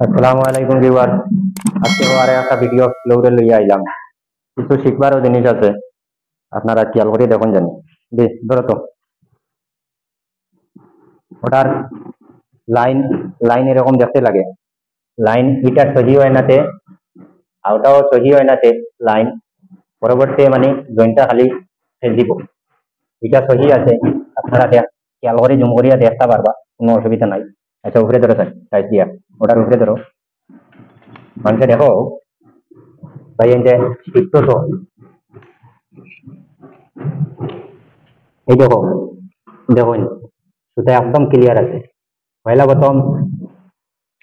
আসসালামু আলাইকুম ভিউয়ার। আজকে আবার একটা ভিডিও ফ্লোরে লইয়া আইলাম। কিছু শিখবারও জিনিস আছে, আপনারা খেয়াল করে দেখুন জানি। ধরো তো ওটার লাইন লাইন এরকম দেখতে লাগে। লাইন এটা সহি হয় নাতে, আউটাও সহি হয় নাতে লাইন পরবর্তী মানে জয়েন্টটা খালি ফেল দিব। এটা সহি আছে, আপনারা খেয়াল করে জুম করিয়া দেখতে পারবা, কোনো অসুবিধা নাই। আচ্ছা উপরে ধরো স্যার, সাইজ দিয়া ওটার উপরে ধরো, মানুষে দেখো ভাই এই যে শিখতো তো, এই দেখো দেখুন সুতা একদম ক্লিয়ার আছে। পয়লা প্রথম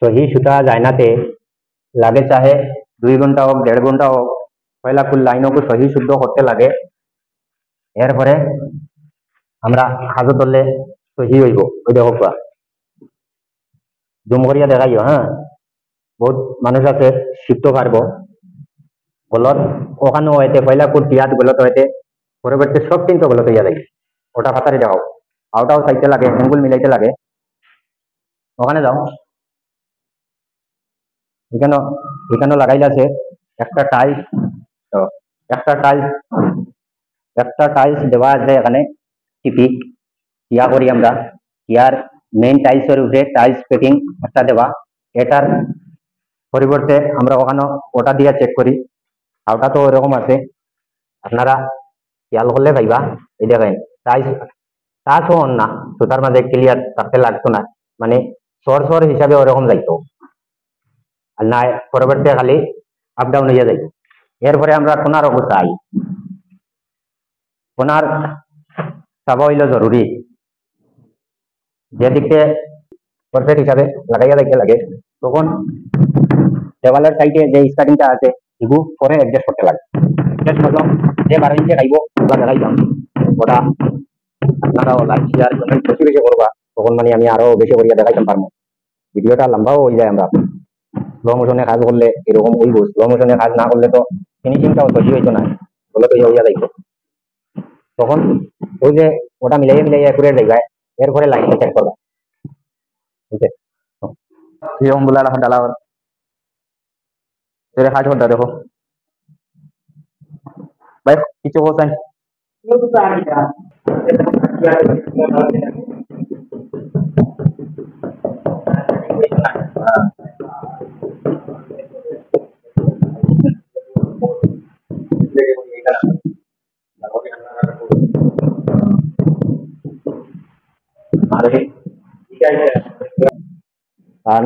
সহি সুতা জায়নাতে লাগে, চাহে 2 ঘন্টা হোক 1.5 ঘন্টা হোক, পয়লা ফুল লাইনকে সহি শুদ্ধ করতে লাগে। এরপরে আমরা হাজো ধরলে সহি হইব। ওই দেখো জুম করিয়া দেখাইও। হ্যাঁ, বহুত মানুষ আছে শিখতে পারবো। গলত ওখানেও হইতে পয়লা ফুট টিয়াত গলত হইতে পরবর্তী সব কিন্তু গলত হইয়া যায়। ওটা খাতারে দেখাও, আউটাও চাইতে লাগে, এঙ্গুল মিলাইতে লাগে। ওখানে যাও, এখানে এখানেও লাগাইলে আছে একটা টাইলস। তো একটা টাইলস একটা টাইলস দেওয়া আছে এখানে। টিপি ইয়া করি আমরা, ইয়ার মেইন টাইলসের উপরে টাইলস পেকিং একটা দেওয়া। এটার পরিবর্তে আমরা ওখানে ওটা দিয়ে চেক করি। ওটা তো ওরকম আছে, আপনারা খেয়াল করলে ভাইবা। এই দেখেন টাইলস টাচ হন না, সুতার মাঝে ক্লিয়ার থাকতে লাগতো না, মানে সর সর হিসাবে ওরকম যাইতো। আর না পরবর্তী খালি আপ ডাউন হইয়া যাইতো। এরপরে আমরা কোনার অবস্থায় কোনার চাবা হইল জরুরি, যেদিকে পারফেক্ট হিসাবে লাগাইয়া যাইতে লাগে। তখন দেওয়ালের সাইডে যে স্টার্টিংটা আছে এগুলো করে অ্যাডজাস্ট করতে লাগে। অ্যাডজাস্ট করলাম, যে 12 ইঞ্চি খাইব ওগুলা দেখাইলাম। ওটা আপনারা লাইক শেয়ার বেশি বেশি করবা, তখন মানে আমি আরো বেশি করিয়া দেখাইতাম পারবো। ভিডিওটা লম্বাও হয়ে যায়। আমরা স্লো মোশনে কাজ করলে এরকম হইব, স্লো মোশনে কাজ না করলে তো ফিনিশিংটাও সহি হইতো না, বলে তো হইয়া যাইতো। তখন ওই যে ওটা মিলাইয়া মিলাইয়া করে যাইবা। এরপরে লাইনটা চেক করবা। ঠিক আছে, এরকম বলে এখন ডালা तेरे हाथ होता देखो भाई, কিছু বলছেন? আর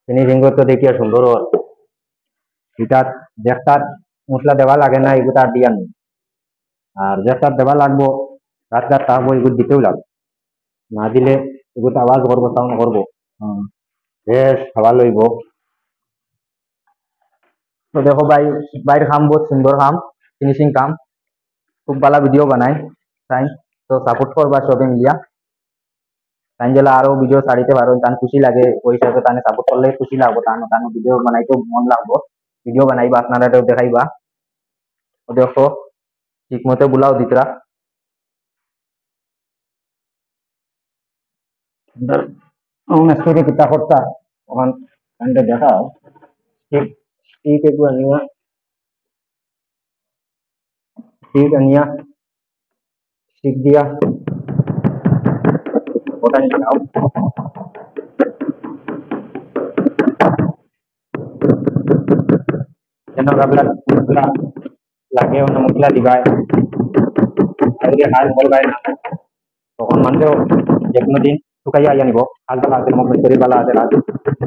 ফিনিশিং তো দেখিয়া সুন্দর। এটা যেটার মশলা দেওয়া লাগে না এগুলো দিয়া নেই, আর যেটা দেওয়া লাগবো রাস্তা তাহবো এগুলো দিতেও লাগবে। না দিলে এগুলো আওয়াজ করবো, সাউন্ড করবো। বেশ খাওয়া লইব। তো দেখো ভাই, বাইরের কাম বহুত সুন্দর কাম, ফিনিশিং কাম, খুব ভালো ভিডিও বানায় তাই। তো সাপোর্ট করবা সবে মিলিয়া। তাই জেলা আরো ভিডিও ছাড়িতে পারো, তান খুশি লাগে। ওই হিসাবে তানে সাপোর্ট করলে খুশি লাগবো, তানো তানো ভিডিও বানাইতে মন লাগবো। ভিডিও বানাইবা, আপনারা দেখাইবা। ও দেখো ঠিক মতো বুলাও দিতরা। কিতা করতা ওখান কানটা দেখাও। ঠিক ঠিক একটু আনিয়া, ঠিক আনিয়া ঠিক দিয়া ওটা নিয়ে যাও। যেন আপনার মশলা লাগে, অন্য মশলা দিবাই আগে হাল বলবাই না। তখন মানুষও যে কোনো দিন শুকাইয়া আনিব। হাল বালা আছে, মগ শরীর বালা আছে, রাত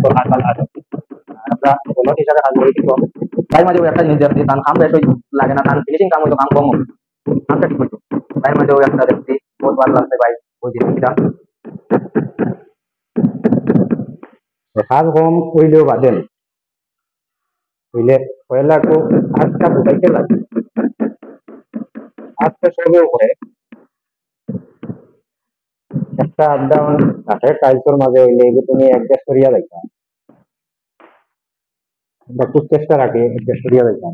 তো হাল বালা আছে। আমরা গলত হিসাবে কাজ করে দিব। তাই মাঝে একটা জিনিস দেখছি, তার কাম বেশ লাগে না, তার ফিনিশিং কাম হইতো, কাম কম হইতো, কামটা ঠিক হইতো। তাই মাঝে একটা দেখছি, বহুত ভালো লাগছে ভাই ওই জিনিসটা। কাজ কম হইলেও বাদেন হইলে পয়লাকে আজটা বুঝাইতে লাগে। আজটা সবেও করে একটা আপ ডাউন কাঠে টাইলসের মাঝে হইলে এগুলো তুমি অ্যাডজাস্ট করিয়া যাইতা। আমরা খুব চেষ্টা রাখি অ্যাডজাস্ট করিয়া যাইতাম।